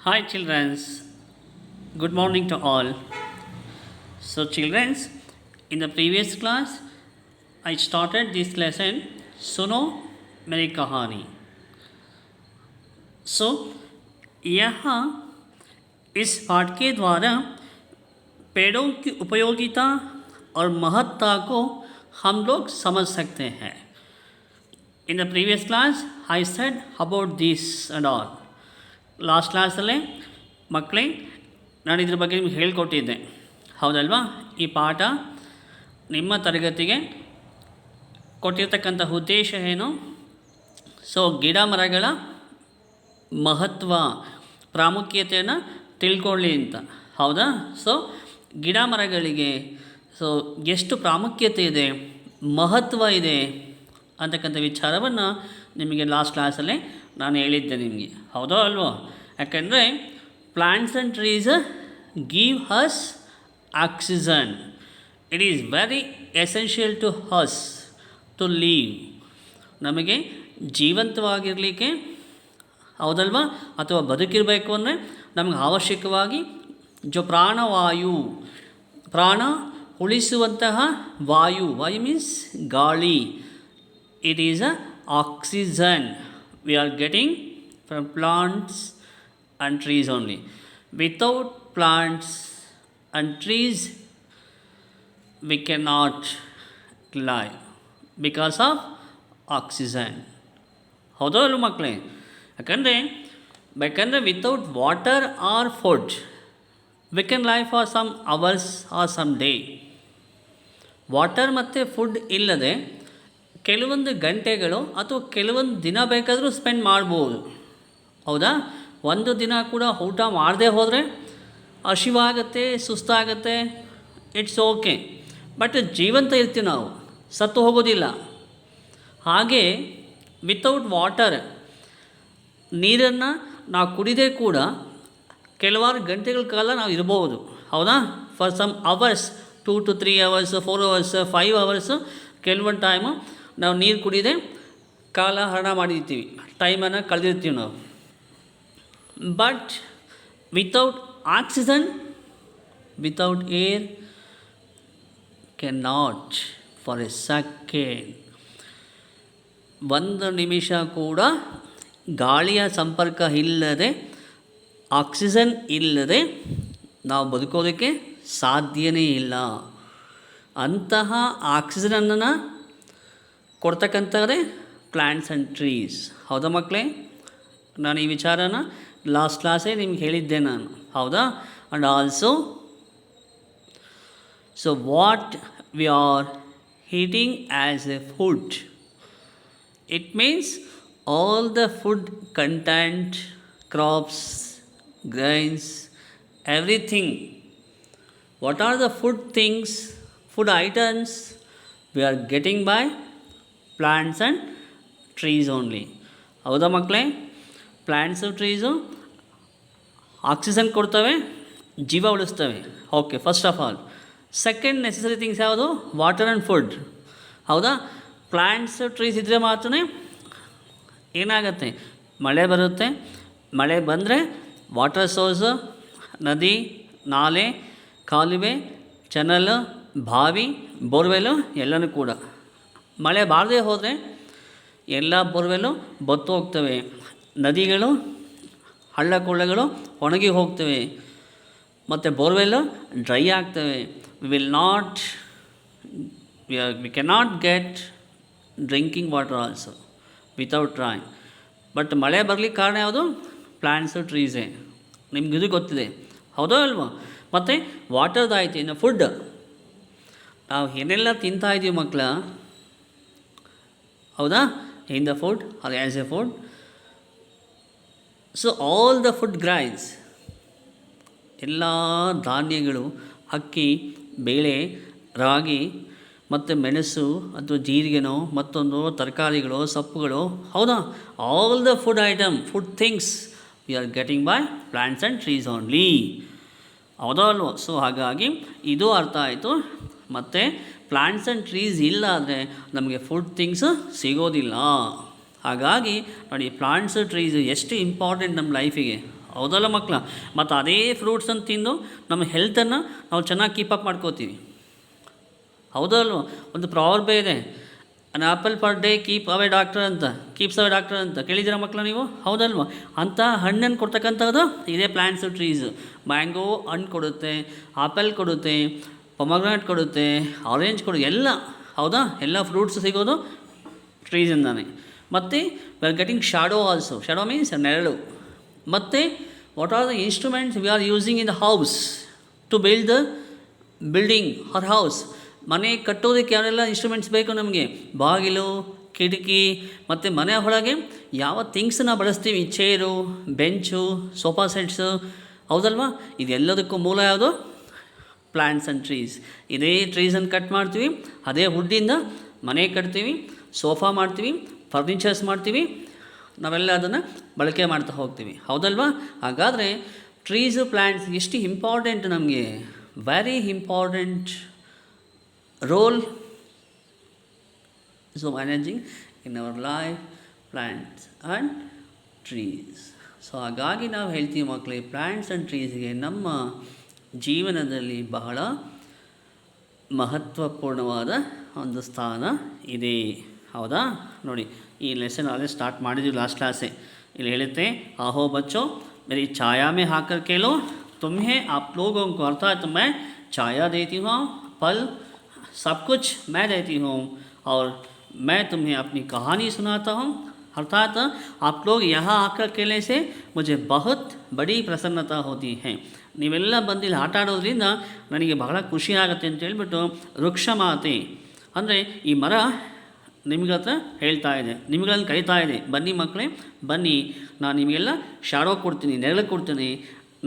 Hi, children. Good morning to all. So, children, in the previous class, I started this lesson. सुनो मेरी कहानी. So, यहाँ इस पाठ के द्वारा पेड़ों की उपयोगिता और महत्ता को हम लोग समझ सकते हैं. In the previous class, I said about this and all. Last ಕ್ಲಾಸಲ್ಲೇ ಮಕ್ಕಳೇ ನಾನು ಇದ್ರ ಬಗ್ಗೆ ನಿಮ್ಗೆ ಹೇಳ್ಕೊಟ್ಟಿದ್ದೆ ಹೌದಲ್ವಾ. ಈ ಪಾಠ ನಿಮ್ಮ ತರಗತಿಗೆ ಕೊಟ್ಟಿರ್ತಕ್ಕಂಥ ಉದ್ದೇಶ ಏನು? ಸೊ ಗಿಡ ಮರಗಳ ಮಹತ್ವ ಪ್ರಾಮುಖ್ಯತೆಯನ್ನು ತಿಳ್ಕೊಳ್ಳಿ ಅಂತ, ಹೌದಾ. ಸೊ ಗಿಡ ಮರಗಳಿಗೆ ಎಷ್ಟು ಪ್ರಾಮುಖ್ಯತೆ ಇದೆ, ಮಹತ್ವ ಇದೆ ಅಂತಕ್ಕಂಥ ವಿಚಾರವನ್ನು ನಿಮಗೆ ಲಾಸ್ಟ್ ಕ್ಲಾಸಲ್ಲೇ ನಾನು ಹೇಳಿದ್ದೆ ನಿಮಗೆ, ಹೌದೋ ಅಲ್ವೋ. ಯಾಕೆಂದರೆ plants and trees give us oxygen. It is very essential to us to live. ನಮಗೆ ಜೀವಂತವಾಗಿರಲಿಕ್ಕೆ, ಹೌದಲ್ವಾ, ಅಥವಾ ಬದುಕಿರಬೇಕು ಅಂದರೆ ನಮಗೆ ಅವಶ್ಯಕವಾಗಿ ಪ್ರಾಣವಾಯು, ಪ್ರಾಣ ಉಳಿಸುವಂತಹ ವಾಯು ಮೀನ್ಸ್ ಗಾಳಿ. It is a oxygen we are getting from plants and trees only. Without plants and trees we cannot live because of oxygen. ಹೌದೋ ಅಲ್ಲ ಮಕ್ಕಳೇ. ಯಾಕಂದರೆ without water or food we can live for some hours or some day. Water ಮತ್ತು food ಇಲ್ಲದೆ ಕೆಲವೊಂದು ಗಂಟೆಗಳು ಅಥವಾ ಕೆಲವೊಂದು ದಿನ ಬೇಕಾದರೂ ಸ್ಪೆಂಡ್ ಮಾಡ್ಬೋದು, ಹೌದಾ. ಒಂದು ದಿನ ಕೂಡ ಊಟ ಮಾಡದೆ ಹೋದರೆ ಹಸಿವಾಗತ್ತೆ, ಸುಸ್ತಾಗತ್ತೆ, ಇಟ್ಸ್ ಓಕೆ. ಬಟ್ ಜೀವಂತ ಇರ್ತೀವಿ ನಾವು, ಸತ್ತು ಹೋಗೋದಿಲ್ಲ. ಹಾಗೆ ವಿತೌಟ್ ವಾಟರ್, ನೀರನ್ನು ನಾವು ಕುಡಿದೇ ಕೂಡ ಕೆಲವಾರು ಗಂಟೆಗಳ ಕಾಲ ನಾವು ಇರ್ಬೋದು, ಹೌದಾ. For some hours, 2 to 3 hours, 4 hours, 5 hours ಕೆಲವೊಂದು ಟೈಮು ನಾವು ನೀರು ಕುಡಿದೆ ಕಾಲ ಹರಣ ಮಾಡಿರ್ತೀವಿ, ಟೈಮನ್ನು ಕಳೆದಿರ್ತೀವಿ ನಾವು. But without oxygen, without air can not for a second. ಒಂದು ನಿಮಿಷ ಕೂಡ ಗಾಳಿಯ ಸಂಪರ್ಕ ಇಲ್ಲದೆ, ಆಕ್ಸಿಜನ್ ಇಲ್ಲದೆ ನಾವು ಬದುಕೋದಕ್ಕೆ ಸಾಧ್ಯವೇ ಇಲ್ಲ. ಅಂತಹ ಆಕ್ಸಿಜನನ್ನು ಕೊಡ್ತಕ್ಕಂಥದ್ದೇ ಪ್ಲ್ಯಾಂಟ್ಸ್ ಆ್ಯಂಡ್ ಟ್ರೀಸ್, ಹೌದಾ ಮಕ್ಕಳೇ. ನಾನು ಈ ವಿಚಾರನ ಲಾಸ್ಟ್ ಕ್ಲಾಸೇ ನಿಮ್ಗೆ ಹೇಳಿದ್ದೆ ನಾನು, ಹೌದಾ. And also so what we are eating as a food, it means all the food content, crops, grains, everything. What are the food things, food items we are getting by plants and trees only, ಹೌದಾ ಮಕ್ಕಳೇ. Plants trees oxygen ಕೊಡ್ತವೆ, ಜೀವ ಉಳಿಸ್ತವೆ. Okay, first of all. Second necessary things ಯಾವುದು? Water and food, ಹೌದಾ. Plants trees ಇದ್ದರೆ ಮಾತ್ರ ಏನಾಗುತ್ತೆ, ಮಳೆ ಬರುತ್ತೆ. ಮಳೆ ಬಂದರೆ ವಾಟರ್ ಸೋರ್ಸು, ನದಿ, ನಾಲೆ, ಕಾಲುವೆ, ಚಾನಲ್, ಬಾವಿ, ಬೋರ್ವೆಲ್ಲು ಎಲ್ಲನೂ ಕೂಡ. ಮಳೆ ಬಾರದೇ ಹೋದರೆ ಎಲ್ಲ ಬೋರ್ವೆಲ್ಲು ಬತ್ತು ಹೋಗ್ತವೆ, ನದಿಗಳು, ಹಳ್ಳ ಕೊಳ್ಳಗಳು ಒಣಗಿ ಹೋಗ್ತವೆ, ಮತ್ತು ಬೋರ್ವೆಲ್ಲು ಡ್ರೈ ಆಗ್ತವೆ. We cannot get drinking water also without dry. But ಮಳೆ ಬರಲಿಕ್ಕೆ ಕಾರಣ ಯಾವುದು? ಪ್ಲ್ಯಾಂಟ್ಸು ಟ್ರೀಸೇ. ನಿಮಗಿದು ಗೊತ್ತಿದೆ, ಹೌದೋ ಅಲ್ವೋ. ಮತ್ತು ವಾಟರ್ದಾಯ್ತು. ಇನ್ನು ಫುಡ್, ನಾವು ಏನೆಲ್ಲ ತಿಂತಾಯಿದ್ದೀವಿ ಮಕ್ಕಳ, ಹೌದಾ. In the food are as a food. So all the food grains, ಎಲ್ಲ ಧಾನ್ಯಗಳು, ಅಕ್ಕಿ, ಬೇಳೆ, ರಾಗಿ, ಮತ್ತು ಮೆಣಸು ಅಥವಾ ಜೀರಿಗೆನೋ ಮತ್ತೊಂದು ತರಕಾರಿಗಳು, ಸೊಪ್ಪುಗಳು, ಹೌದಾ. All the food item, food things we are getting by plants and trees only, ಹೌದೋ ಅಲ್ವೋ. ಸೊ ಹಾಗಾಗಿ ಇದು ಅರ್ಥ ಆಯಿತು. ಮತ್ತು ಪ್ಲ್ಯಾಂಟ್ಸ್ ಆ್ಯಂಡ್ ಟ್ರೀಸ್ ಇಲ್ಲ ಅಂದರೆ ನಮಗೆ ಫುಡ್ ಥಿಂಗ್ಸ್ ಸಿಗೋದಿಲ್ಲ. ಹಾಗಾಗಿ ನೋಡಿ, ಪ್ಲಾಂಟ್ಸು ಟ್ರೀಸು ಎಷ್ಟು ಇಂಪಾರ್ಟೆಂಟ್ ನಮ್ಮ ಲೈಫಿಗೆ, ಹೌದಲ್ಲ ಮಕ್ಕಳ? ಮತ್ತು ಅದೇ ಫ್ರೂಟ್ಸನ್ನು ತಿಂದು ನಮ್ಮ ಹೆಲ್ತನ್ನು ನಾವು ಚೆನ್ನಾಗಿ ಕೀಪಪ್ ಮಾಡ್ಕೋತೀವಿ. ಹೌದಲ್ವ? ಒಂದು ಪ್ರಾವರ್ಬೇ ಇದೆ, ಅನ್ ಆ್ಯಪಲ್ ಪರ್ ಡೇ ಕೀಪ್ಸ್ ಅವೇ ಡಾಕ್ಟರ್ ಅಂತ ಕೇಳಿದ್ದೀರಾ ಮಕ್ಕಳ ನೀವು? ಹೌದಲ್ವ? ಅಂಥ ಹಣ್ಣನ್ನು ಕೊಡ್ತಕ್ಕಂಥದ್ದು ಇದೇ ಪ್ಲ್ಯಾಂಟ್ಸು, ಟ್ರೀಸು. ಮ್ಯಾಂಗೋ ಹಣ್ಣು ಕೊಡುತ್ತೆ, ಆ್ಯಪಲ್ ಕೊಡುತ್ತೆ, ಪೊಮಗ್ರಾನೇಟ್ ಕೊಡುತ್ತೆ, ಆರೆಂಜ್ ಎಲ್ಲ. ಹೌದಾ? ಎಲ್ಲ ಫ್ರೂಟ್ಸ್ ಸಿಗೋದು ಟ್ರೀಸಿಂದಾನೆ. ಮತ್ತು we are getting shadow also. Shadow means ನೆರಳು. ಮತ್ತು what are the instruments we are using in the house to build the building or house. ಮನೆ ಕಟ್ಟೋದಕ್ಕೆ ಯಾವೆಲ್ಲ ಇನ್ಸ್ಟ್ರೂಮೆಂಟ್ಸ್ ಬೇಕು ನಮಗೆ? ಬಾಗಿಲು, ಕಿಟಕಿ, ಮತ್ತು ಮನೆ ಒಳಗೆ ಯಾವ ಥಿಂಗ್ಸನ್ನ ಬಳಸ್ತೀವಿ? Chair, bench, sofa sets. ಹೌದಲ್ವಾ? ಇದೆಲ್ಲದಕ್ಕೂ ಮೂಲ ಯಾವುದು? Plants and trees. ಇದೇ ಟ್ರೀಸನ್ನು ಕಟ್ ಮಾಡ್ತೀವಿ, ಅದೇ ವುಡ್ಡಿಂದ ಮನೆ ಕಟ್ತೀವಿ, ಸೋಫಾ ಮಾಡ್ತೀವಿ, ಫರ್ನಿಚರ್ಸ್ ಮಾಡ್ತೀವಿ, ನಾವೆಲ್ಲ ಅದನ್ನು ಬಳಕೆ ಮಾಡ್ತಾ ಹೋಗ್ತೀವಿ. ಹೌದಲ್ವಾ? ಹಾಗಾದರೆ ಟ್ರೀಸು, ಪ್ಲ್ಯಾಂಟ್ಸ್ ಎಷ್ಟು ಇಂಪಾರ್ಟೆಂಟ್ ನಮಗೆ? Very important role so managing in our life plants and trees. So ಹಾಗಾಗಿ ನಾವು ಹೇಳ್ತೀವಿ ಮಕ್ಕಳೇ, ಪ್ಲ್ಯಾಂಟ್ಸ್ ಆ್ಯಂಡ್ ಟ್ರೀಸ್ಗೆ ನಮ್ಮ ಜೀವನದಲ್ಲಿ ಬಹಳ ಮಹತ್ವಪೂರ್ಣವಾದ ಒಂದು ಸ್ಥಾನ ಇದೆ. ಹೌದಾ? ನೋಡಿ, ಈ ಲೆಸನ್ ಅಲ್ಲೇ ಸ್ಟಾರ್ಟ್ ಮಾಡಿದ್ವಿ ಲಾಸ್ಟ್ ಕ್ಲಾಸೇ. ಇಲ್ಲಿ ಹೇಳುತ್ತೆ, आहो बच्चों मेरी छाया में आकर के लो, तुम्हें आप लोगों को अर्थात मैं छाया देती हूँ, फल सब कुछ मैं देती हूँ, और मैं तुम्हें अपनी कहानी सुनाता हूँ. अर्थात आप लोग यहाँ आकर केले से मुझे बहुत बड़ी प्रसन्नता होती है. ನೀವೆಲ್ಲ ಬಂದು ಇಲ್ಲಿ ಆಟ ಆಡೋದ್ರಿಂದ ನನಗೆ ಬಹಳ ಖುಷಿ ಆಗುತ್ತೆ ಅಂತ ಹೇಳ್ಬಿಟ್ಟು ವೃಕ್ಷ ಮಾತೆ ಅಂದರೆ ಈ ಮರ ನಿಮ್ಗೆ ಹತ್ರ ಹೇಳ್ತಾ ಇದೆ, ನಿಮ್ಗಳನ್ನು ಕರೀತಾ ಇದೆ, ಬನ್ನಿ ಮಕ್ಕಳೇ ಬನ್ನಿ, ನಾನು ನಿಮಗೆಲ್ಲ ಶಾಡೋ ಕೊಡ್ತೀನಿ, ನೆರಳು ಕೊಡ್ತೀನಿ,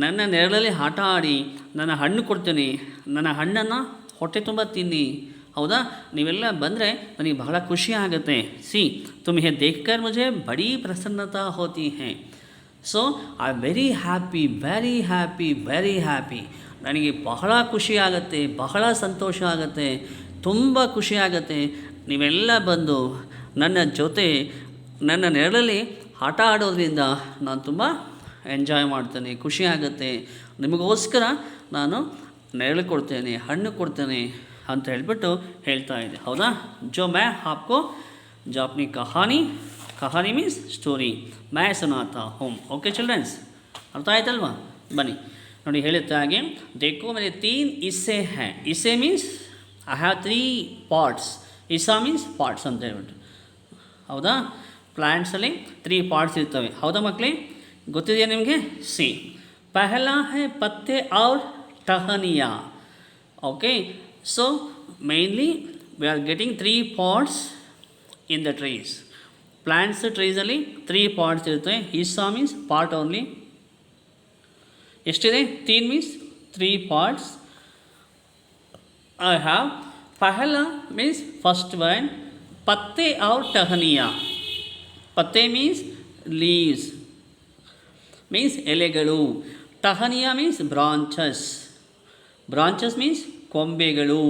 ನನ್ನ ನೆರಳಲ್ಲಿ ಆಟ ಆಡಿ, ನನ್ನ ಹಣ್ಣು ಕೊಡ್ತೀನಿ, ನನ್ನ ಹಣ್ಣನ್ನು ಹೊಟ್ಟೆ ತುಂಬ ತಿನ್ನಿ. ಹೌದಾ? ನೀವೆಲ್ಲ ಬಂದರೆ ನನಗೆ ಬಹಳ ಖುಷಿ ಆಗುತ್ತೆ. ಸಿ ತುಮ್ಹೆ ದೇಖ್ಕರ್ ಮುझे ಬಡಿ ಪ್ರಸನ್ನತಾ ಹೋತಿ ಹೈ. So I am very happy, very happy, very happy. ನನಗೆ ಬಹಳ ಖುಷಿ ಆಗುತ್ತೆ, ಬಹಳ ಸಂತೋಷ ಆಗುತ್ತೆ, ತುಂಬ ಖುಷಿ ಆಗುತ್ತೆ. ನೀವೆಲ್ಲ ಬಂದು ನನ್ನ ಜೊತೆ ನನ್ನ ನೆರಳಲ್ಲಿ ಆಟ ಆಡೋದ್ರಿಂದ ನಾನು ತುಂಬ ಎಂಜಾಯ್ ಮಾಡ್ತೇನೆ, ಖುಷಿ ಆಗುತ್ತೆ. ನಿಮಗೋಸ್ಕರ ನಾನು ನೆರಳು ಕೊಡ್ತೇನೆ, ಹಣ್ಣು ಕೊಡ್ತೇನೆ ಅಂತ ಹೇಳ್ಬಿಟ್ಟು ಹೇಳ್ತಾ ಇದೆ. ಹೌದಾ? ಜೋ ಮೈ ಆಪ್ಕೋ ಜೋ ಅಪ್ನಿ ಕಹಾನಿ ಮೀನ್ಸ್ ಸ್ಟೋರಿ ಮೈ ಸುನಾತಾ ಹೋಮ್. ಓಕೆ ಚಿಲ್ಡ್ರನ್ಸ್, ಅರ್ಥ ಆಯ್ತಲ್ವಾ? ಬನ್ನಿ ನೋಡಿ, ಹೇಳುತ್ತೆ ಹಾಗೆ, ದೇಖೋ ಮೇರೆ 3 ಇಸ್ಸೆ ಹೈ. ಇಸ್ಸೆ ಮೀನ್ಸ್ ಐ ಹ್ಯಾವ್ 3 ಪಾರ್ಟ್ಸ್. ಇಸ್ಸಾ ಮೀನ್ಸ್ ಪಾರ್ಟ್ಸ್ ಅಂತ ಹೇಳ್ಬಿಟ್ಟು. ಹೌದಾ? ಪ್ಲ್ಯಾಂಟ್ಸಲ್ಲಿ 3 ಪಾರ್ಟ್ಸ್ ಇರ್ತವೆ. ಹೌದಾ ಮಕ್ಕಳೇ? ಗೊತ್ತಿದೆಯಾ ನಿಮಗೆ? ಸಿ ಪಹಲಾ ಹೈ ಪತ್ತೆ ಔರ್ ಟಹನಿಯಾ. Okay, so mainly we are getting 3 parts in the trees. Plants ಟ್ರೀಸಲ್ಲಿ 3 ಪಾರ್ಟ್ಸ್ ಇರುತ್ತೆ. ಹಿಸ್ಸಾ ಮೀನ್ಸ್ ಪಾರ್ಟ್ ಓನ್ಲಿ. ಎಷ್ಟಿದೆ? 3 ಮೀನ್ಸ್ 3 ಪಾರ್ಟ್ಸ್ ಐ ಹ್ಯಾವ್. ಪಹಲಾ ಮೀನ್ಸ್ ಫಸ್ಟ್ ಒನ್, ಪತ್ತೆ ಔರ್ ಟಹನಿಯಾ. ಪತ್ತೆ ಮೀನ್ಸ್ ಲೀವ್ಸ್, ಮೀನ್ಸ್ ಎಲೆಗಳು. ಟಹನಿಯಾ ಮೀನ್ಸ್ ಬ್ರಾಂಚಸ್. ಬ್ರಾಂಚಸ್ ಮೀನ್ಸ್ ಕೊಂಬೆಗಳು.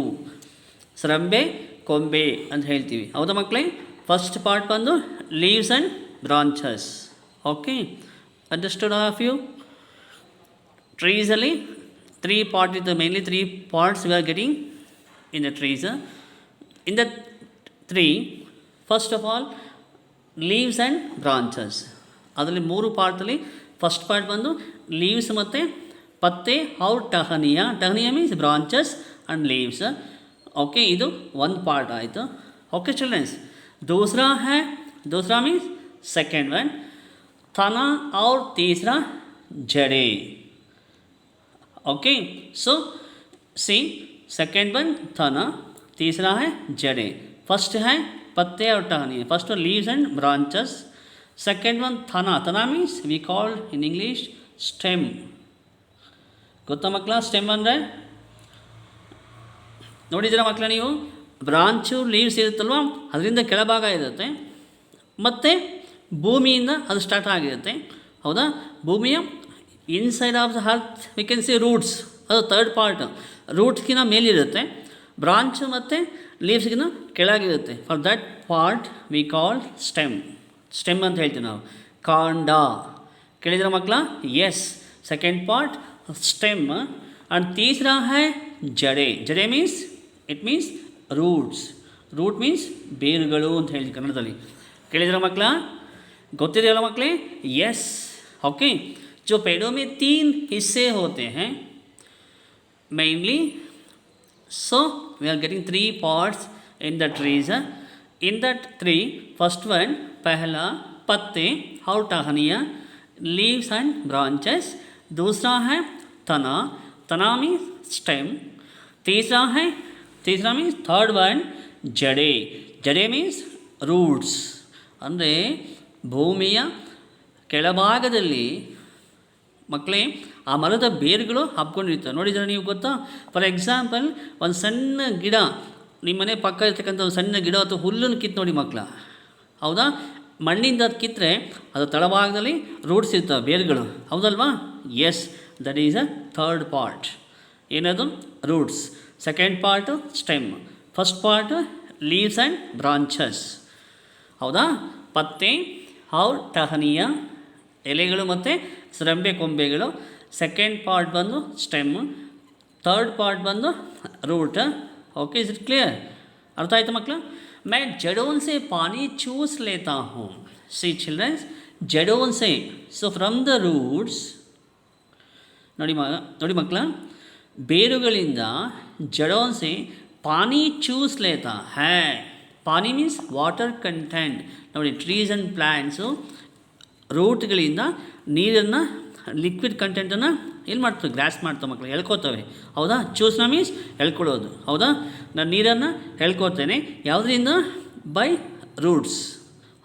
ಸರಂಬೆ ಕೊಂಬೆ ಅಂತ ಹೇಳ್ತೀವಿ. ಹೌದಾ ಮಕ್ಕಳೇ? ಫಸ್ಟ್ ಪಾರ್ಟ್ ಬಂದು leaves and branches. Okay, understood all of you? ಟ್ರೀಸಲ್ಲಿ 3 ಪಾರ್ಟ್ ಇತ್ತು, mainly 3 parts we are getting in the trees. In the 3, first of all leaves and branches. ಅದರಲ್ಲಿ 3 ಪಾರ್ಟಲ್ಲಿ ಫಸ್ಟ್ ಪಾರ್ಟ್ ಬಂದು ಲೀವ್ಸ್ ಮತ್ತು ಪತ್ತೆ ಔರ್ ಟಹನಿಯಾ. ಟಹನಿಯಾ means branches and leaves. Okay, ಇದು ಒಂದು ಪಾರ್ಟ್ ಆಯಿತು. ಓಕೆ ಚಿಲ್ಡ್ರನ್ಸ್, दूसरा मीन्स सेकेंड वन तना और तीसरा जड़े. Okay, so see second one तना, तीसरा है जड़े. फर्स्ट है पत्ते और टहनियाँ, first leaves and branches. Second one तना means we called in English stem. ಗೊತ್ತಾ ಮಕ್ಕಳ ಸ್ಟೆಮ್ ಅಂದರೆ? ನೋಡಿದ್ದೀರಾ ಮಕ್ಕಳ ನೀವು? ಬ್ರಾಂಚು ಲೀವ್ಸ್ ಇರುತ್ತಲ್ವ, ಅದರಿಂದ ಕೆಳಭಾಗ ಇರುತ್ತೆ, ಮತ್ತು ಭೂಮಿಯಿಂದ ಅದು ಸ್ಟಾರ್ಟ್ ಆಗಿರುತ್ತೆ. ಹೌದಾ? ಭೂಮಿಯ inside of the earth we can see roots, ಅದು ಥರ್ಡ್ ಪಾರ್ಟ್. ರೂಟ್ಸ್ಗಿನ ಮೇಲಿರುತ್ತೆ, ಬ್ರಾಂಚು ಮತ್ತು ಲೀವ್ಸ್ಗಿನ ಕೆಳಗಿರುತ್ತೆ. For that part we call stem. Stem ಅಂತ ಹೇಳ್ತೀವಿ ನಾವು. ಕಾಂಡ, ಕೇಳಿದ್ರ ಮಕ್ಕಳ? Yes. Second part stem. And ತೀಸರಾ ಹೈ ಜಡೆ. ಜಡೆ means it means roots. Root means ಬೇರುಗಳು ಅಂತ ಹೇಳಿ ಕನ್ನಡದಲ್ಲಿ. ಕೇಳಿದ್ರ ಮಕ್ಕಳ? ಗೊತ್ತಿದೆಯಲ್ಲ ಮಕ್ಕಳೇ? ಎಸ್. ओके. जो पेड़ों में 3 हिस्से होते हैं mainly, so we are getting 3 parts in the trees. In that 3, first one पहला पत्ते और टहनियाँ, leaves and branches. दूसरा है तना. तना means stem. तीसरा means third one जड़े. जड़े means roots. ಅಂದರೆ ಭೂಮಿಯ ಕೆಳಭಾಗದಲ್ಲಿ ಮಕ್ಕಳೇ ಆ ಮರದ ಬೇರುಗಳು ಹಬ್ಕೊಂಡಿರ್ತವೆ. ನೋಡಿದ್ರೆ ನೀವು ಗೊತ್ತಾ? ಫಾರ್ ಎಕ್ಸಾಂಪಲ್ ಒಂದು ಸಣ್ಣ ಗಿಡ, ನಿಮ್ಮ ಮನೆ ಪಕ್ಕ ಇರ್ತಕ್ಕಂಥ ಒಂದು ಸಣ್ಣ ಗಿಡ ಅಥವಾ ಹುಲ್ಲನ್ನು ಕಿತ್ತು ನೋಡಿ ಮಕ್ಕಳ, ಹೌದಾ? ಮಣ್ಣಿಂದ ಅದು ಕಿತ್ತರೆ ಅದು ತಳಭಾಗದಲ್ಲಿ ರೂಟ್ಸ್ ಇರ್ತವೆ, ಬೇರುಗಳು, ಹೌದಲ್ವಾ? Yes, that is a third part. ಏನದು? Roots. Second part stem. First part leaves and branches, ಹೌದಾ? ಪತ್ತೆ ಔರ್ ಟಹನಿಯ, ಎಲೆಗಳು ಮತ್ತು ಸರಂಬೆ ಕೊಂಬೆಗಳು. ಸೆಕೆಂಡ್ ಪಾರ್ಟ್ ಬಂದು ಸ್ಟೆಮ್. ಥರ್ಡ್ ಪಾರ್ಟ್ ಬಂದು root. Okay, is it clear? अर्थ आयता मಕ್ಕಳ? मैं जड़ों से पानी चूस लेता हूँ. सी चिल्ड्रन, जड़ों से, सो फ्रम द रूट्स. ನೋಡಿ ಮಕ್ಕಳ, ಬೇರುಗಳಿಂದ ಜಡೋನ್ ಸೆ ಪಾನಿ ಚೂಸ್ ಲೇತಾ ಹೈ. ಪಾನಿ ಮೀನ್ಸ್ ವಾಟರ್ ಕಂಟೆಂಟ್. ನೋಡಿ, ಟ್ರೀಸ್ ಆ್ಯಂಡ್ ಪ್ಲ್ಯಾಂಟ್ಸು ರೂಟ್ಗಳಿಂದ ನೀರನ್ನು, ಲಿಕ್ವಿಡ್ ಕಂಟೆಂಟನ್ನು ಏನು ಮಾಡ್ತವೆ? ಗ್ರಾಸ್ ಮಾಡ್ತವೆ ಮಕ್ಕಳು, ಎಳ್ಕೊತವೆ, ಹೌದಾ? ಚೂಸ್ನ ಮೀನ್ಸ್ ಎಳ್ಕೊಳ್ಳೋದು, ಹೌದಾ? ನಾನು ನೀರನ್ನು ಎಳ್ಕೊತೇನೆ. ಯಾವುದರಿಂದ? ಬೈ ರೂಟ್ಸ್,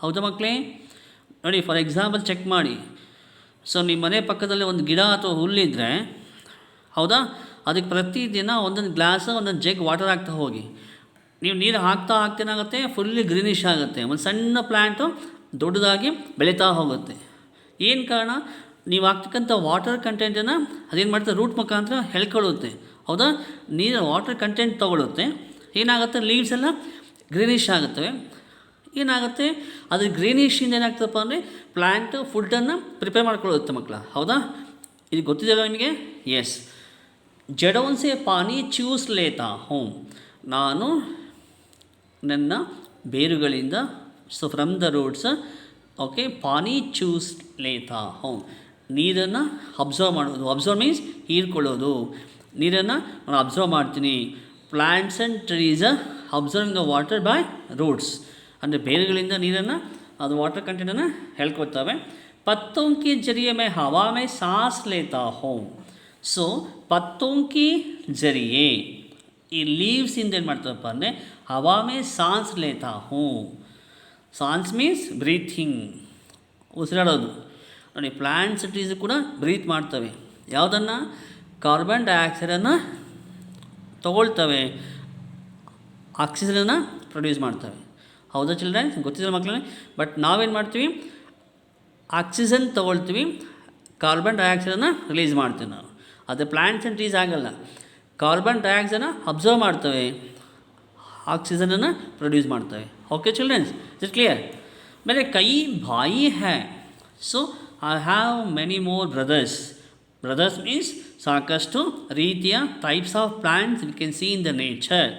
ಹೌದಾ ಮಕ್ಕಳೇ? ನೋಡಿ, ಫಾರ್ ಎಕ್ಸಾಂಪಲ್ ಚೆಕ್ ಮಾಡಿ. ಸೊ ನಿಮ್ಮ ಮನೆ ಪಕ್ಕದಲ್ಲಿ ಒಂದು ಗಿಡ ಅಥವಾ ಹುಲ್ಲಿದ್ದರೆ, ಹೌದಾ, ಅದಕ್ಕೆ ಪ್ರತಿದಿನ ಒಂದೊಂದು ಗ್ಲಾಸ್, ಒಂದೊಂದು ಜಗ್ ವಾಟರ್ ಹಾಕ್ತಾ ಹೋಗಿ. ನೀವು ನೀರು ಹಾಕ್ತೇನಾಗುತ್ತೆ? ಫುಲ್ಲಿ ಗ್ರೀನಿಶ್ ಆಗುತ್ತೆ. ಒಂದು ಸಣ್ಣ ಪ್ಲ್ಯಾಂಟು ದೊಡ್ಡದಾಗಿ ಬೆಳೀತಾ ಹೋಗುತ್ತೆ. ಏನು ಕಾರಣ? ನೀವು ಹಾಕ್ತಕ್ಕಂಥ ವಾಟರ್ ಕಂಟೆಂಟನ್ನು ಅದೇನು ಮಾಡ್ತಾರೆ? ರೂಟ್ ಮುಖಾಂತರ ಎಳ್ಕೊಳ್ಳುತ್ತೆ, ಹೌದಾ? ನೀರು ವಾಟರ್ ಕಂಟೆಂಟ್ ತೊಗೊಳುತ್ತೆ. ಏನಾಗುತ್ತೆ? ಲೀವ್ಸ್ ಎಲ್ಲ ಗ್ರೀನಿಶ್ ಆಗುತ್ತವೆ. ಏನಾಗುತ್ತೆ? ಅದು ಗ್ರೀನಿಶಿಂದ ಏನಾಗ್ತದಪ್ಪ ಅಂದರೆ ಪ್ಲ್ಯಾಂಟು ಫುಡ್ಡನ್ನು ಪ್ರಿಪೇರ್ ಮಾಡ್ಕೊಳ್ಳುತ್ತೆ ಮಕ್ಕಳ, ಹೌದಾ? ಇದು ಗೊತ್ತಿದೆಯಲ್ಲ ನಿಮಗೆ? ಎಸ್. ಜಡೋನ್ ಸೆ ಪಾನಿ ಚೂಸ್ ಲೇತಾ ಹೂँ. ನಾನು ನನ್ನ ಬೇರುಗಳಿಂದ, so from the roots, okay, ಪಾನಿ ಚೂಸ್ ಲೇತಾ ಹೂँ. ನೀರನ್ನು ಅಬ್ಸರ್ವ್ ಮಾಡೋದು. ಅಬ್ಸರ್ವ್ ಮೀನ್ಸ್ ಹೀರ್ಕೊಳ್ಳೋದು. ನೀರನ್ನು ನಾನು ಅಬ್ಸರ್ವ್ ಮಾಡ್ತೀನಿ. Plants and trees absorbing the water by roots. ಅಂದರೆ ಬೇರುಗಳಿಂದ ನೀರನ್ನು, ಅದು ವಾಟರ್ ಕಂಟೆಂಟನ್ನು ಹೇಳ್ಕೊಳ್ತವೆ. ಪತ್ತೋं के जरिए मैं हवा में सांस लेता हूँ. ಸೊ ಪತ್ತೋं के जरिए, ಈ ಲೀವ್ಸಿಂದ ಏನು ಮಾಡ್ತದಪ್ಪ ಅಂದರೆ ಹವಾ ಮೇ ಸಾನ್ಸ್ ಲೇತಾ ಹೂँ. ಸಾನ್ಸ್ ಮೀನ್ಸ್ ಬ್ರೀಥಿಂಗ್, ಉಸಿರಾಡೋದು. ನೋಡಿ, ಪ್ಲ್ಯಾಂಟ್ಸ್ ಟ್ರೀಸ್ ಕೂಡ ಬ್ರೀತ್ ಮಾಡ್ತವೆ. ಯಾವುದನ್ನು? ಕಾರ್ಬನ್ ಡೈಆಕ್ಸೈಡನ್ನು ತಗೊಳ್ತವೆ, ಆಕ್ಸಿಜನನ್ನು ಪ್ರೊಡ್ಯೂಸ್ ಮಾಡ್ತವೆ, ಹೌದಾ ಚಿಲ್ಡ್ರನ್? ಗೊತ್ತಿದೆ ಮಕ್ಕಳೇ? ಬಟ್ ನಾವೇನು ಮಾಡ್ತೀವಿ? ಆಕ್ಸಿಜನ್ ತೊಗೊಳ್ತೀವಿ, ಕಾರ್ಬನ್ ಡೈಆಕ್ಸೈಡನ್ನು ರಿಲೀಸ್ ಮಾಡ್ತೀವಿ ನಾವು. ಅದು ಪ್ಲ್ಯಾಂಟ್ಸ್ ಆ್ಯಂಡ್ ಟ್ರೀಸ್ ಆಗಲ್ಲ. ಕಾರ್ಬನ್ ಡೈಆಕ್ಸೈಡನ್ನು ಅಬ್ಸರ್ವ್ ಮಾಡ್ತವೆ, ಆಕ್ಸಿಜನನ್ನು ಪ್ರೊಡ್ಯೂಸ್ ಮಾಡ್ತವೆ. Okay children's, is clear? मेरे कई भाई हैं, so I have many more brothers. Brothers means ಸಾಕಷ್ಟು ರೀತಿಯ types of plants V can C in the nature.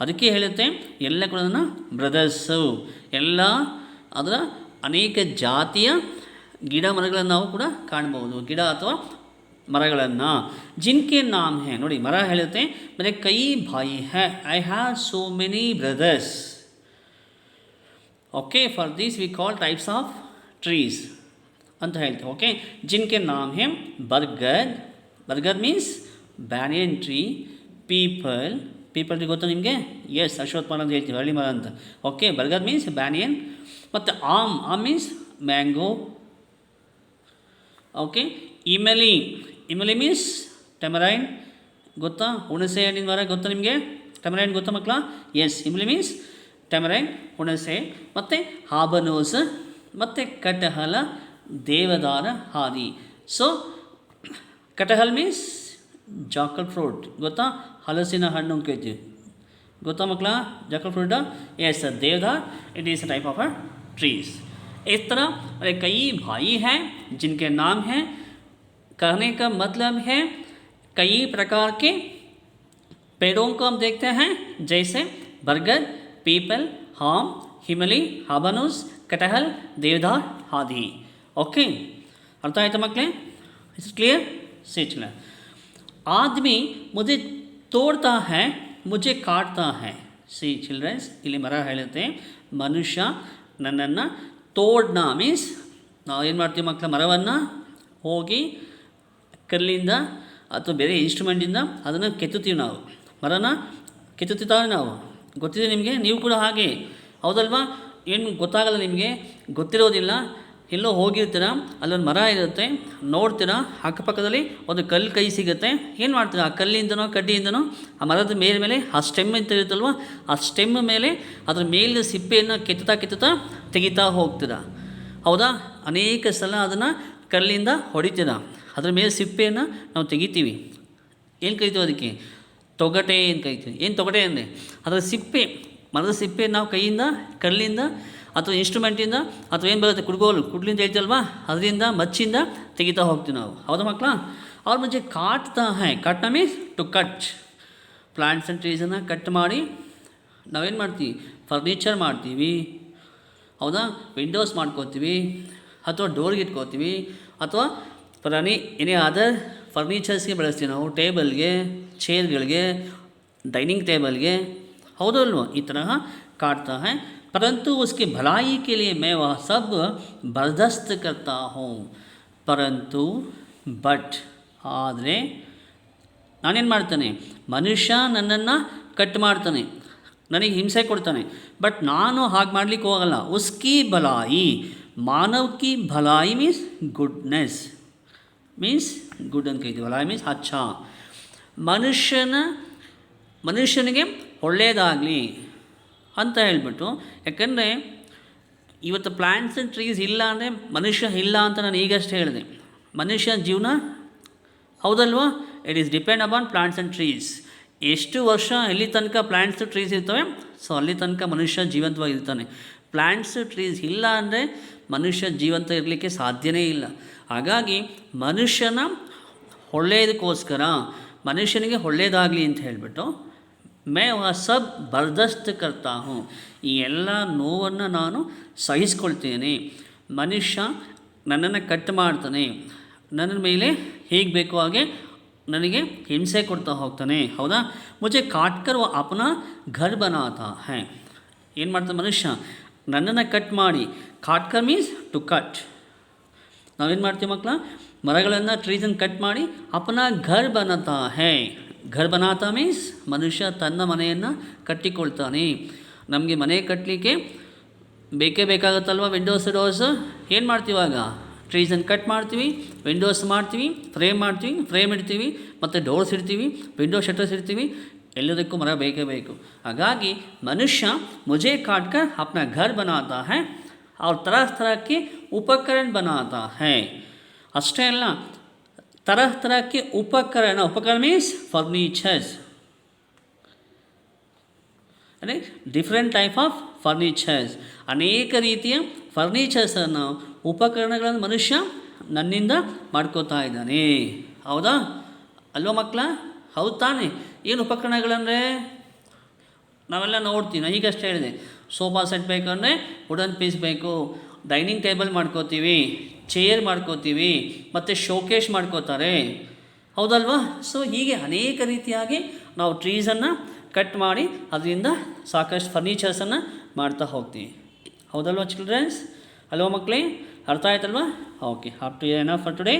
ಅದಕ್ಕೆ ಹೇಳುತ್ತೆ ಎಲ್ಲ ಕೂಡ ಬ್ರದರ್ಸು, ಎಲ್ಲ ಅದರ ಅನೇಕ ಜಾತಿಯ ಗಿಡ ಮರಗಳನ್ನು ನಾವು ಕೂಡ ಕಾಣ್ಬೋದು, ಗಿಡ ಅಥವಾ ಮರಗಳನ್ನು. ಜಿನ್ಕೆ ನಾಮ್ ಹೇ, ನೋಡಿ ಮರ ಹೇಳುತ್ತೆ ಮೇರೆ ಕೈ ಭಾಯಿ ಹೈ, I have so many brothers. Okay, for this we call types of trees ಅಂತ ಹೇಳ್ತೀವಿ. ಓಕೆ, ಜಿನ್ಕೆ ನಾಮ್ ಹೇ ಬರ್ಗದ್. Bargad means banyan tree. Peepal, peepal tree ಗೊತ್ತಾ ನಿಮಗೆ? ಎಸ್, ಅಶ್ವತ್ಥ ಮರ ಅಂತ ಹೇಳ್ತೀವಿ, ಹಳ್ಳಿ ಮರ ಅಂತ. Okay, bargad means banyan. ಮತ್ತು ಆಮ್, ಆಮ್ ಮೀನ್ಸ್ ಮ್ಯಾಂಗೋ. ಓಕೆ, ಇಮಲಿ, ಇಮಲಿ ಮೀನ್ಸ್ ಟೆಮರೈನ್. ಗೊತ್ತಾ? ಹುಣಸೆ ಹಣ್ಣಿನ ಮರ ಗೊತ್ತಾ ನಿಮಗೆ? ಟೆಮರೈನ್ ಗೊತ್ತಾ ಮಕ್ಕಳ? ಎಸ್, ಇಮಲಿ ಮೀನ್ಸ್ ಟೆಮರೈನ್, ಹುಣಸೆ. ಮತ್ತು ಹಾಬನೋಸ್, ಮತ್ತು ಕಟಹಲ, ದೇವದಾರ ಹಾದಿ. So kathal means jackal fruit. ಗೊತ್ತಾ? ಹಲಸಿನ ಹಣ್ಣು ಕೇಳ್ತೀವಿ, ಗೊತ್ತಾ ಮಕ್ಕಳ? Jackal fruit. Yes, deodar, it is a type of a trees. इस तरह अरे कई भाई हैं जिनके नाम हैं, कहने का मतलब है कई प्रकार के पेड़ों को हम देखते हैं, जैसे बरगद, पीपल, आम, हिमली, हाबानुस, कटहल, देवदार आदि. ओके, अर्थ आयता मಕ್ಕಳೇ? It's clear? सी चला. आदमी मुझे तोड़ता है, मुझे काटता है. ಸಿ ಚಿಲ್ಡ್ರನ್ಸ್, ಇಲ್ಲಿ ಮರ ಹೇಳುತ್ತೆ ಮನುಷ್ಯ ನನ್ನನ್ನು ತೋಡ್ನ ಮೀನ್ಸ್ ನಾವು ಏನು ಮಾಡ್ತೀವಿ ಮಕ್ಕಳ, ಮರವನ್ನು ಹೋಗಿ ಕಲ್ಲಿಂದ ಅಥವಾ ಬೇರೆ ಇನ್ಸ್ಟ್ರೂಮೆಂಟಿಂದ ಅದನ್ನು ಕೆತ್ತುತ್ತೀವಿ. ನಾವು ಮರನ ಕೆತ್ತುತ್ತೀವಿ ನಾವು, ಗೊತ್ತಿದೆ ನಿಮಗೆ, ನೀವು ಕೂಡ ಹಾಗೆ ಹೌದಲ್ವಾ? ಏನು ಗೊತ್ತಾಗಲ್ಲ ನಿಮಗೆ, ಗೊತ್ತಿರೋದಿಲ್ಲ, ಎಲ್ಲೋ ಹೋಗಿರ್ತೀರ, ಅಲ್ಲೊಂದು ಮರ ಇರುತ್ತೆ, ನೋಡ್ತೀರ, ಅಕ್ಕಪಕ್ಕದಲ್ಲಿ ಒಂದು ಕಲ್ಲು ಕೈ ಸಿಗುತ್ತೆ, ಏನು ಮಾಡ್ತೀರ, ಆ ಕಲ್ಲಿಂದನೋ ಕಡ್ಡಿಯಿಂದನೋ ಆ ಮರದ ಮೇಲೆ ಆ ಸ್ಟೆಮ್ ಅಂತ ಇರುತ್ತಲ್ವ, ಆ ಸ್ಟೆಮ್ ಮೇಲೆ ಅದ್ರ ಮೇಲಿನ ಸಿಪ್ಪೆಯನ್ನು ಕೆತ್ತುತ್ತಾ ತೆಗಿತಾ ಹೋಗ್ತೀರ. ಹೌದಾ? ಅನೇಕ ಸಲ ಅದನ್ನು ಕಲ್ಲಿಂದ ಹೊಡಿತೀರ, ಅದ್ರ ಮೇಲೆ ಸಿಪ್ಪೆಯನ್ನು ನಾವು ತೆಗಿತೀವಿ. ಏನು ಕರಿತೀವಿ ಅದಕ್ಕೆ? ತೊಗಟೆ ಏನು ಕರಿತೀವಿ. ಏನು ತೊಗಟೆ ಅಂದರೆ ಅದರ ಸಿಪ್ಪೆ, ಮರದ ಸಿಪ್ಪೆ ನಾವು ಕೈಯಿಂದ, ಕಲ್ಲಿಂದ ಅಥವಾ ಇನ್ಸ್ಟ್ರೂಮೆಂಟಿಂದ ಅಥವಾ ಏನು ಬರುತ್ತೆ ಕುಡ್ಲಿಂದ ಹೇಳ್ತೀವಲ್ವಾ, ಅದರಿಂದ ಮಚ್ಚಿಂದ ತೆಗಿತಾ ಹೋಗ್ತೀವಿ ನಾವು. ಹೌದಾ ಮಕ್ಕಳ? ಅವ್ರ ಮುಂಚೆ ಕಾಟ್ತಾ ಹೈ, ಕಟ್ನ means to cut. Plants and ಟ್ರೀಸನ್ನು ಕಟ್ ಮಾಡಿ ನಾವೇನು ಮಾಡ್ತೀವಿ, ಫರ್ನಿಚರ್ ಮಾಡ್ತೀವಿ. ಹೌದಾ? ವಿಂಡೋಸ್ ಮಾಡ್ಕೋತೀವಿ, ಅಥವಾ ಡೋರ್ಗೆ ಇಟ್ಕೋತೀವಿ, ಅಥವಾ ಎನಿ ಅದರ್ ಫರ್ನಿಚರ್ಸ್ಗೆ ಬಳಸ್ತೀವಿ ನಾವು, ಟೇಬಲ್ಗೆ, ಚೇರ್ಗಳಿಗೆ, ಡೈನಿಂಗ್ ಟೇಬಲ್ಗೆ. ಹೌದೋ ಅಲ್ವೋ? ಈ ತರಹ काटता है, परंतु उसकी भलाई के लिए मैं वह सब बर्दाश्त करता हूँ. परंतु ಬಟ್ ಆದರೆ ನಾನೇನು ಮಾಡ್ತಾನೆ, ಮನುಷ್ಯ ನನ್ನನ್ನು ಕಟ್ ಮಾಡ್ತಾನೆ, ನನಗೆ ಹಿಂಸೆ ಕೊಡ್ತಾನೆ, ಬಟ್ ನಾನು ಹಾಗೆ ಮಾಡಲಿಕ್ಕೆ ಹೋಗಲ್ಲ. ಉಸ್ಕಿ ಭಲಾಯಿ, ಮಾನವ್ ಕಿ ಭಲಾಯಿ ಮೀನ್ಸ್ ಗುಡ್ನೆಸ್, ಮೀನ್ಸ್ ಗುಡ್ ಅಂತ ಕೈತೀವಿ. ಭಲಾಯಿ ಮೀನ್ಸ್ ಅಚ್ಚ, ಮನುಷ್ಯನಿಗೆ ಒಳ್ಳೆಯದಾಗಲಿ ಅಂತ ಹೇಳ್ಬಿಟ್ಟು. ಯಾಕಂದರೆ ಇವತ್ತು ಪ್ಲ್ಯಾಂಟ್ಸ್ ಆ್ಯಂಡ್ ಟ್ರೀಸ್ ಇಲ್ಲ ಅಂದರೆ ಮನುಷ್ಯ ಇಲ್ಲ ಅಂತ ನಾನು ಈಗಷ್ಟೇ ಹೇಳಿದೆ. ಮನುಷ್ಯ ಜೀವನ ಹೌದಲ್ವಾ? It is depend upon plants and trees. ಎಷ್ಟು ವರ್ಷ ಎಲ್ಲಿ ತನಕ ಪ್ಲ್ಯಾಂಟ್ಸ್ ಟ್ರೀಸ್ ಇರ್ತವೆ, ಸೊ ಅಲ್ಲಿ ತನಕ ಮನುಷ್ಯ ಜೀವಂತವಾಗಿರ್ತಾನೆ. ಪ್ಲ್ಯಾಂಟ್ಸ್ ಟ್ರೀಸ್ ಇಲ್ಲ ಅಂದರೆ ಮನುಷ್ಯ ಜೀವಂತ ಇರಲಿಕ್ಕೆ ಸಾಧ್ಯವೇ ಇಲ್ಲ. ಹಾಗಾಗಿ ಮನುಷ್ಯನ ಒಳ್ಳೆಯದಕ್ಕೋಸ್ಕರ, ಮನುಷ್ಯನಿಗೆ ಒಳ್ಳೆಯದಾಗಲಿ ಅಂತ ಹೇಳಿಬಿಟ್ಟು ಮೇ ವಹ ಸಬ್ ಬರ್ದಾಶ್ತ್ ಕರ್ತಾ ಹೂँ, ಈ ಎಲ್ಲ ನೋವನ್ನು ನಾನು ಸಹಿಸ್ಕೊಳ್ತೇನೆ. ಮನುಷ್ಯ ನನ್ನನ್ನು ಕಟ್ ಮಾಡ್ತಾನೆ, ನನ್ನ ಮೇಲೆ ಹೇಗೆ ಬೇಕೋ ಹಾಗೆ ನನಗೆ ಹಿಂಸೆ ಕೊಡ್ತಾ ಹೋಗ್ತಾನೆ. ಹೌದಾ? ಮುझे ಕಾಟ್ಕರ್ ವह अपना घर बनाता है. ಏನು ಮಾಡ್ತಾನೆ ಮನುಷ್ಯ? ನನ್ನನ್ನು ಕಟ್ ಮಾಡಿ, ಕಾಟ್ಕರ್ ಮೀನ್ಸ್ ಟು ಕಟ್. ನಾವೇನು ಮಾಡ್ತೀವಿ ಮಕ್ಕಳ? ಮರಗಳನ್ನು, ಟ್ರೀಸನ್ನು ಕಟ್ ಮಾಡಿ ಅಪನಾ ಘರ್ ಬನಾತಾ ಹೈ. ಘರ್ ಬನಾತಾ ಮೀನ್ಸ್ ಮನುಷ್ಯ ತನ್ನ ಮನೆಯನ್ನು ಕಟ್ಟಿಕೊಳ್ತಾನೆ. ನಮಗೆ ಮನೆ ಕಟ್ಟಲಿಕ್ಕೆ ಬೇಕೇ ಬೇಕಾಗುತ್ತಲ್ವ, ವಿಂಡೋಸ್ ಡೋರ್ಸ್. ಏನು ಮಾಡ್ತೀವಾಗ? ಟ್ರೀಸನ್ನು ಕಟ್ ಮಾಡ್ತೀವಿ, ವಿಂಡೋಸ್ ಮಾಡ್ತೀವಿ, ಫ್ರೇಮ್ ಇಡ್ತೀವಿ, ಮತ್ತು ಡೋರ್ಸ್ ಇಡ್ತೀವಿ, ವಿಂಡೋ ಶಟರ್ಸ್ ಇಡ್ತೀವಿ. ಎಲ್ಲದಕ್ಕೂ ಮರ ಬೇಕೇ ಬೇಕು. ಹಾಗಾಗಿ ಮನುಷ್ಯ ಮುझे काटकर अपना घर बनाता है और तरह तरह के उपकरण बनाता है. ಅಷ್ಟೇ ಅಲ್ಲ, तरह तरह के उपकरण मीन्स फर्नीचर्स, ಅಂದರೆ ಡಿಫ್ರೆಂಟ್ ಟೈಪ್ ಆಫ್ ಫರ್ನಿಚರ್ಸ್, ಅನೇಕ ರೀತಿಯ ಫರ್ನಿಚರ್ಸನ್ನು, ಉಪಕರಣಗಳನ್ನು ಮನುಷ್ಯ ನನ್ನಿಂದ ಮಾಡ್ಕೋತಾ ಇದ್ದಾನೆ. ಹೌದಾ ಅಲ್ವಾ ಮಕ್ಕಳ? ಹೌದು ತಾನೆ? ಏನು ಉಪಕರಣಗಳಂದರೆ ನಾವೆಲ್ಲ ನೋಡ್ತೀವಿ. ನಾನು ಈಗಷ್ಟೇ ಹೇಳಿದೆ, ಸೋಫಾ ಸೆಟ್ ಬೇಕಂದರೆ ವುಡನ್ ಪೀಸ್ ಬೇಕು, ಡೈನಿಂಗ್ ಟೇಬಲ್ ಮಾಡ್ಕೋತೀವಿ, ಚೇರ್ ಮಾಡ್ಕೋತೀವಿ, ಮತ್ತು ಶೋಕೇಶ್ ಮಾಡ್ಕೋತಾರೆ. ಹೌದಲ್ವಾ? ಸೊ ಹೀಗೆ ಅನೇಕ ರೀತಿಯಾಗಿ ನಾವು ಟ್ರೀಸನ್ನು ಕಟ್ ಮಾಡಿ ಅದರಿಂದ ಸಾಕಷ್ಟು ಫರ್ನಿಚರ್ಸನ್ನು ಮಾಡ್ತಾ ಹೋಗ್ತೀವಿ. ಹೌದಲ್ವಾ ಚಿಲ್ಡ್ರನ್ಸ್? ಅಲ್ವಾ ಮಕ್ಕಳೇ? ಅರ್ಥ ಆಯ್ತಲ್ವಾ? Okay, up to enough for today.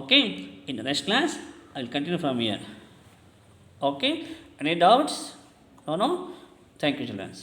Okay, in the next class I will continue from here. Okay, any doubts? No? Thank you children's.